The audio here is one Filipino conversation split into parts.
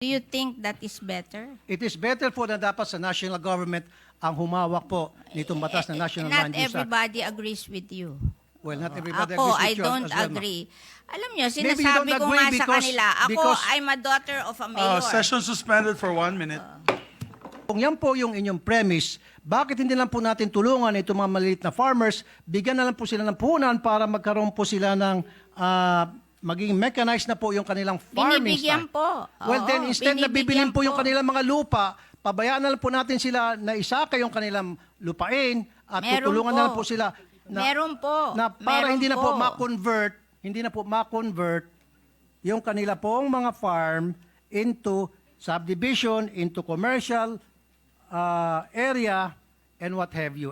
Do you think that is better? It is better po na dapat sa national government ang humawak po nitong batas na National Land Not Use Act. everybody agrees with you. Well, not everybody Ako, agrees with I you don't as well, ma'am. agree. Alam nyo, Maybe you sinasabi don't ko agree nga sa because- kanila, ako, because- I'm a daughter of a mayor. Session suspended for 1 minute. Kung yan po yung inyong premise, bakit hindi lang po natin tulungan itong mga maliit na farmers, bigyan na lang po sila ng puhunan para magkaroon po sila ng maging mechanized na po yung kanilang farming Binibigyan style. po. Well, Oo, then instead na bibilin binibigyan po yung po. kanilang mga lupa, pabayaan na lang po natin sila na isaka yung kanilang lupain at Meron tutulungan po. na lang po sila Meron po. na para Meron hindi na po po. ma-convert yung kanila pong mga farm into subdivision, into commercial area, and what have you.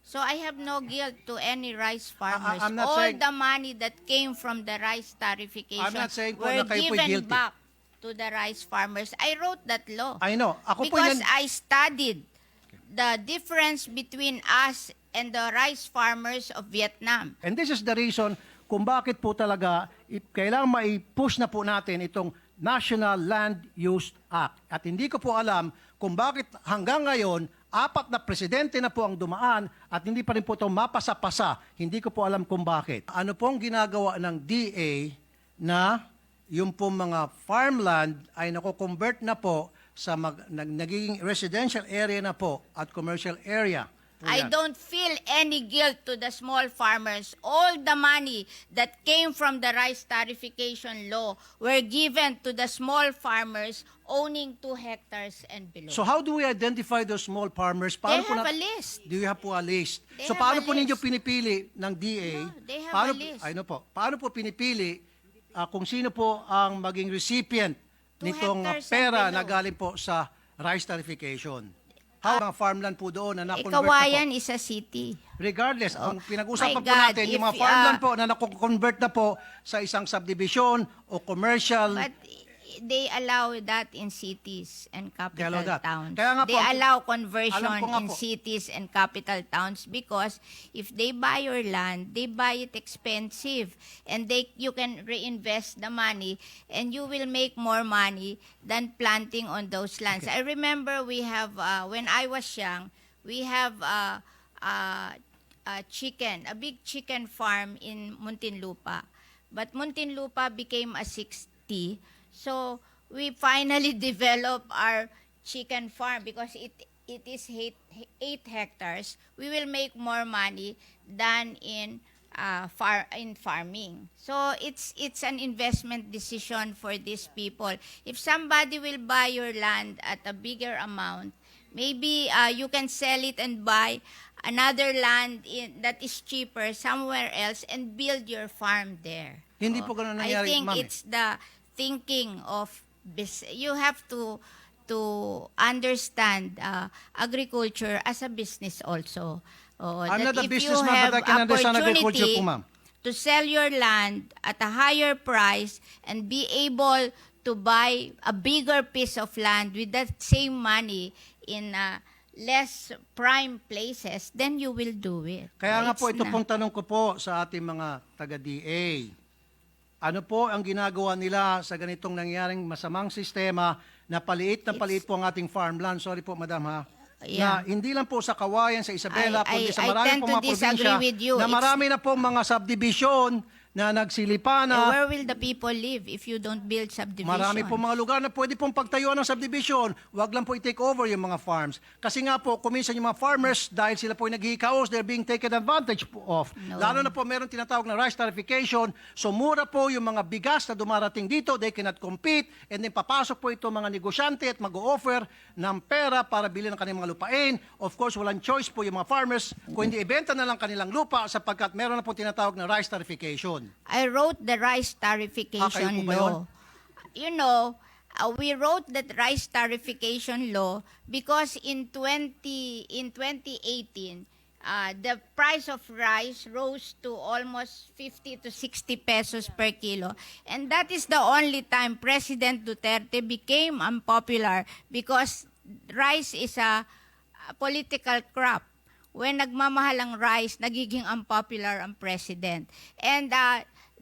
So I have no guilt to any rice farmers. I'm not All saying- the money that came from the rice tarification I'm not saying po were na kayo po'y given guilty. back to the rice farmers. I wrote that law. I know. Ako po Because yan, I studied the difference between us and the rice farmers of Vietnam. and this is the reason kung bakit po talaga kailangan mai-push na po natin itong National Land Use Act. At hindi ko po alam kung bakit hanggang ngayon 4 na presidente na po ang dumaan at hindi pa rin po ito mapasa-pasa. Hindi ko po alam kung bakit. Ano pong ginagawa ng DA na yung pong mga farmland ay nako-convert na po sa nagiging residential area na po at commercial area. Po I yan. don't feel any guilt to the small farmers. All the money that came from the rice tarification law were given to the small farmers owning 2 hectares and below. So how do we identify those small farmers? They po have a list. Do you have po a list? They So have paano a po ninyo list. pinipili ng DA? No, they have paano, a list. I know po. Paano po pinipili kung sino po ang maging recipient 2 nitong hectares and pera below. na galing po sa rice tarification? How mga farmland po doon na na-convert na Kawayan po? is a city. Regardless, ang pinag-usapan My po God, natin, yung if, mga farmland po na na-convert na po sa isang subdivision o commercial. But they allow that in cities and capital allow that. towns. Kaya nga po, They allow alam conversion ko nga in po. cities and capital towns because if they buy your land, they buy it expensive and you can reinvest the money and you will make more money than planting on those lands. I remember we have, when I was young, we have a big chicken farm in Muntinlupa. But Muntinlupa became a 60. So we finally developed our chicken farm because it is 8 hectares. We will make more money than in farming. So it's an investment decision for these people. If somebody will buy your land at a bigger amount, maybe you can sell it and buy another land that is cheaper somewhere else and build your farm there. Hindi po ganun nangyari, I think ma'am, eh. it's the thinking of you have to understand agriculture as a business also. I'm That not a if businessman, you have but I can understand agriculture opportunity po, ma'am. to sell your land at a higher price and be able to buy a bigger piece of land with that same money in less prime places, then you will do it. Kaya nga po, It's ito na- pong tanong ko po sa ating mga taga-DA. Ano po ang ginagawa nila sa ganitong nangyaring masamang sistema na paliit po ang ating farmland? Sorry po, madam ha. Yeah. Na hindi lang po sa Kawayan, sa Isabela, kundi sa I marami tend pong to mga probinsya disagree with you. na It's- marami na pong mga subdivision na nagsilipa na. Where will the people live if you don't build subdivision? Marami po mga lugar na pwede pong pagtayuan ng subdivision. Huwag lang po i-take over yung mga farms. Kasi nga po, kuminsan yung mga farmers, dahil sila po naghihikaos, they're being taken advantage of. No. Lalo na po meron tinatawag na rice tarification. So mura po yung mga bigas na dumarating dito, they cannot compete. And then papasok po ito mga negosyante at mag-o-offer ng pera para bilhin ng kanilang mga lupain. Of course, walang choice po yung mga farmers kung hindi ibenta na lang kanilang lupa sapagkat meron na po tinatawag na rice tarification. I wrote the rice Kayo tarification po ba yun? law. You know, we wrote that rice tarification law because in 2018, the price of rice rose to almost 50 to 60 pesos per kilo. And that is the only time President Duterte became unpopular because rice is a political crop. When nagmamahal ang rice, nagiging unpopular ang president. And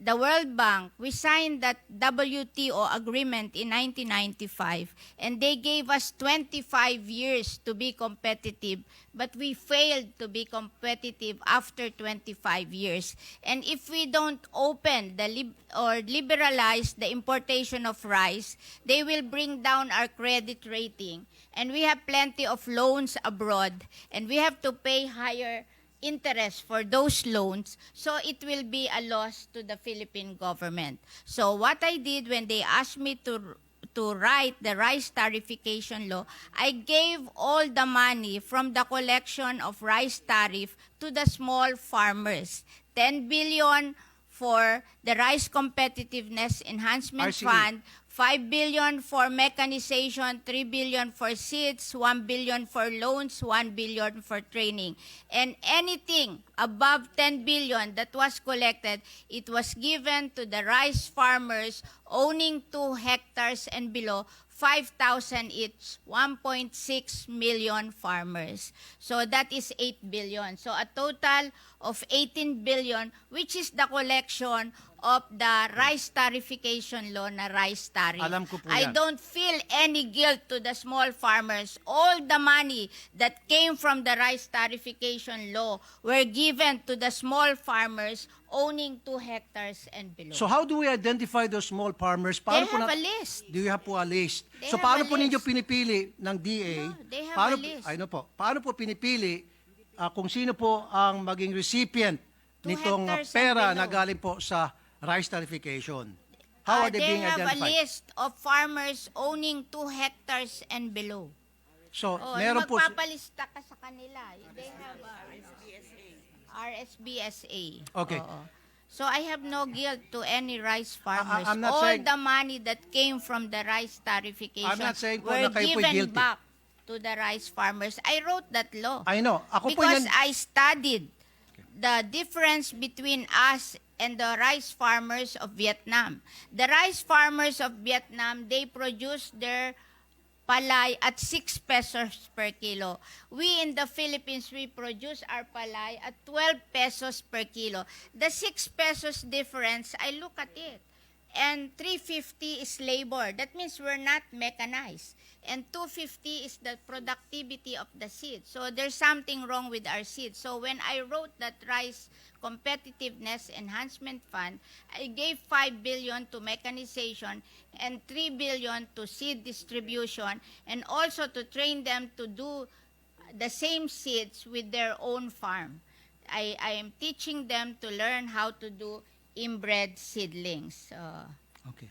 the World Bank, we signed that WTO agreement in 1995, and they gave us 25 years to be competitive, but we failed to be competitive after 25 years. And if we don't open or liberalize the importation of rice, they will bring down our credit rating. And we have plenty of loans abroad, and we have to pay higher interest for those loans, so it will be a loss to the Philippine government. So what I did when they asked me to write the rice tariffication law, I gave all the money from the collection of rice tariff to the small farmers. 10 billion for the Rice Competitiveness Enhancement RCE. Fund, 5 billion for mechanization, 3 billion for seeds, 1 billion for loans, 1 billion for training. And anything above 10 billion that was collected, it was given to the rice farmers owning 2 hectares and below, 5,000 each, 1.6 million farmers. So that is 8 billion. So a total of 18 billion, which is the collection of the rice tariffication law na rice tariff. Alam ko po I yan. don't feel any guilt to the small farmers. All the money that came from the rice tariffication law were given to the small farmers owning 2 hectares and below. So how do we identify those small farmers? They po have a list. Do you have po a list? They So have paano a po ninyo list. pinipili ng DA? No, they have paano, a list. Ay, no po. Paano po pinipili kung sino po ang maging recipient 2 nitong hectares and pera below. na galing po sa rice tariffication? How are they being have a identified? list of farmers owning 2 hectares and below. So, Oh, meron po magpapalista ka sa kanila. They have RSBSA. Okay. Oo. So I have no guilt to any rice farmers. I'm not All saying- the money that came from the rice tariffication I'm not saying po were na kayo po'y given guilty. back to the rice farmers. I wrote that law. I know. Ako po Because yan. I studied the difference between us and the rice farmers of Vietnam. The rice farmers of Vietnam, they produce their palay at 6 pesos per kilo. We in the Philippines, we produce our palay at 12 pesos per kilo. The 6 pesos difference, I look at it. And 350 is labor. That means we're not mechanized. And 250 is the productivity of the seed. So there's something wrong with our seed. So when I wrote that Rice Competitiveness Enhancement Fund, I gave 5 billion to mechanization and 3 billion to seed distribution, and also to train them to do the same seeds with their own farm. I am teaching them to learn how to do inbred seedlings. Okay.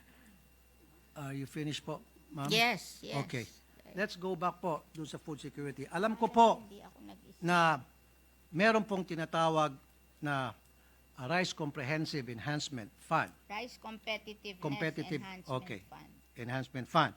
Are you finished po, ma'am? Yes, yes. Okay. Let's go back po dun sa food security. Alam ko po Hindi ako nag-isip. na meron pong tinatawag na Rice Comprehensive Enhancement Fund. Rice Competitiveness Competitive, Enhancement okay. Fund. Enhancement Fund.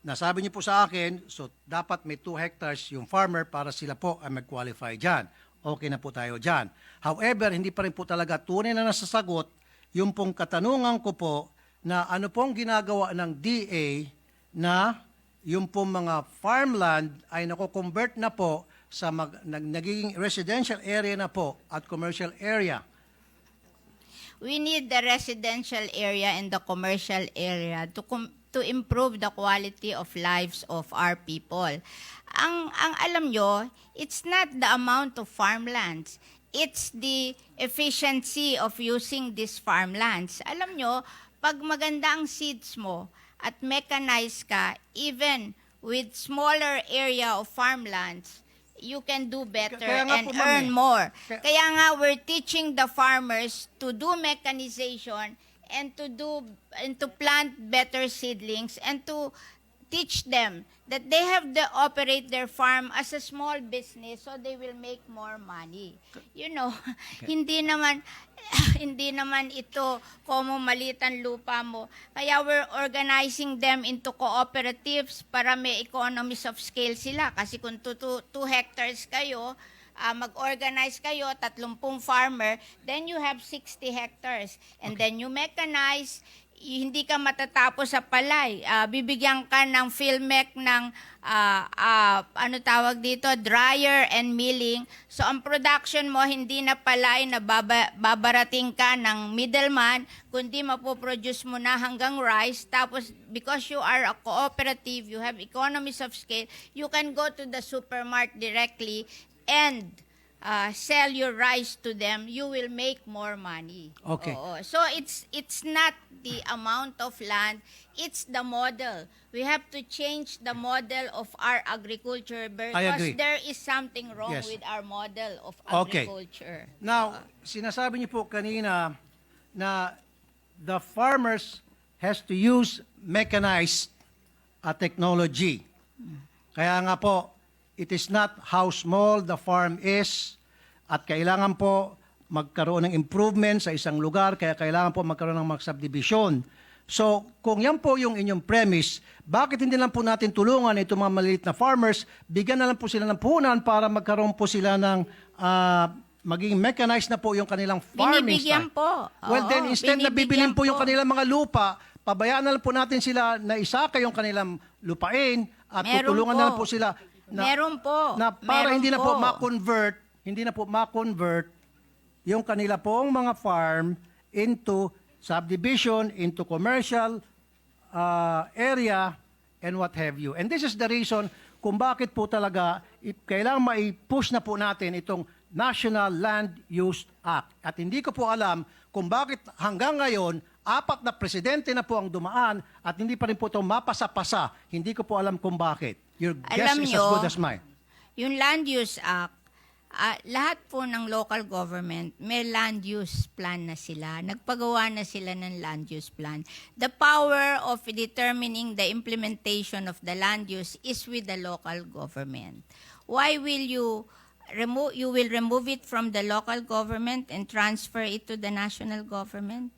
Nasabi niyo po sa akin, so dapat may 2 hectares yung farmer para sila po ay mag-qualify dyan. Okay na po tayo dyan. However, hindi pa rin po talaga tunay na nasasagot yung pong katanungan ko po na ano pong ginagawa ng DA na yung pong mga farmland ay nako-convert na po sa nagiging residential area na po at commercial area. We need the residential area and the commercial area to improve the quality of lives of our people. Ang alam nyo, it's not the amount of farmlands. It's the efficiency of using these farmlands. Alam nyo, pag maganda ang seeds mo at mechanized ka, even with smaller area of farmlands, you can do better Kaya nga and po, ma'am, earn eh. more. Kaya- Kaya nga we're teaching the farmers to do mechanization and to plant better seedlings, and to teach them that they have to operate their farm as a small business so they will make more money. You know, hindi naman ito como maliit ang lupa mo. Kaya we're organizing them into cooperatives para may economies of scale sila. Kasi kung 2 hectares kayo, mag-organize kayo, 30 farmer, then you have 60 hectares. And then you mechanize. hindi ka matatapos sa palay. Bibigyan ka ng PhilMec ng ano tawag dito, dryer and milling. So ang production mo hindi na palay na babarating ka ng middleman, kundi mapoproduce mo na hanggang rice. Tapos because you are a cooperative, you have economies of scale, you can go to the supermarket directly and sell your rice to them, you will make more money. Okay. Oo. So it's not the amount of land, it's the model. We have to change the model of our agriculture agree. because there is something wrong Yes. with our model of Okay. agriculture. Now, sinasabi niyo po kanina na the farmers has to use mechanized technology. Kaya nga po, it is not how small the farm is at kailangan po magkaroon ng improvement sa isang lugar, kaya kailangan po magkaroon ng mga subdivision. So, kung yan po yung inyong premise, bakit hindi lang po natin tulungan itong mga maliit na farmers, bigyan na lang po sila ng puhunan para magkaroon po sila ng maging mechanized na po yung kanilang farming Binibigyan style. po. Well, Oo, then instead na bibilin binibigyan po yung po. kanilang mga lupa, pabayaan na lang po natin sila na isaka yung kanilang lupain at Meron tutulungan po. na lang po sila Meron po. na para Meron hindi na po po. ma-convert yung kanila pong mga farm into subdivision, into commercial area, and what have you. And this is the reason kung bakit po talaga kailangan mai-push na po natin itong National Land Use Act. At hindi ko po alam kung bakit hanggang ngayon, 4 na presidente na po ang dumaan at hindi pa rin po ito mapasa-pasa. Hindi ko po alam kung bakit. Your guess Alam is nyo, as good as mine. Yung Land Use Act, lahat po ng local government, may land use plan na sila. Nagpagawa na sila ng land use plan. The power of determining the implementation of the land use is with the local government. Why will you will remove it from the local government and transfer it to the national government?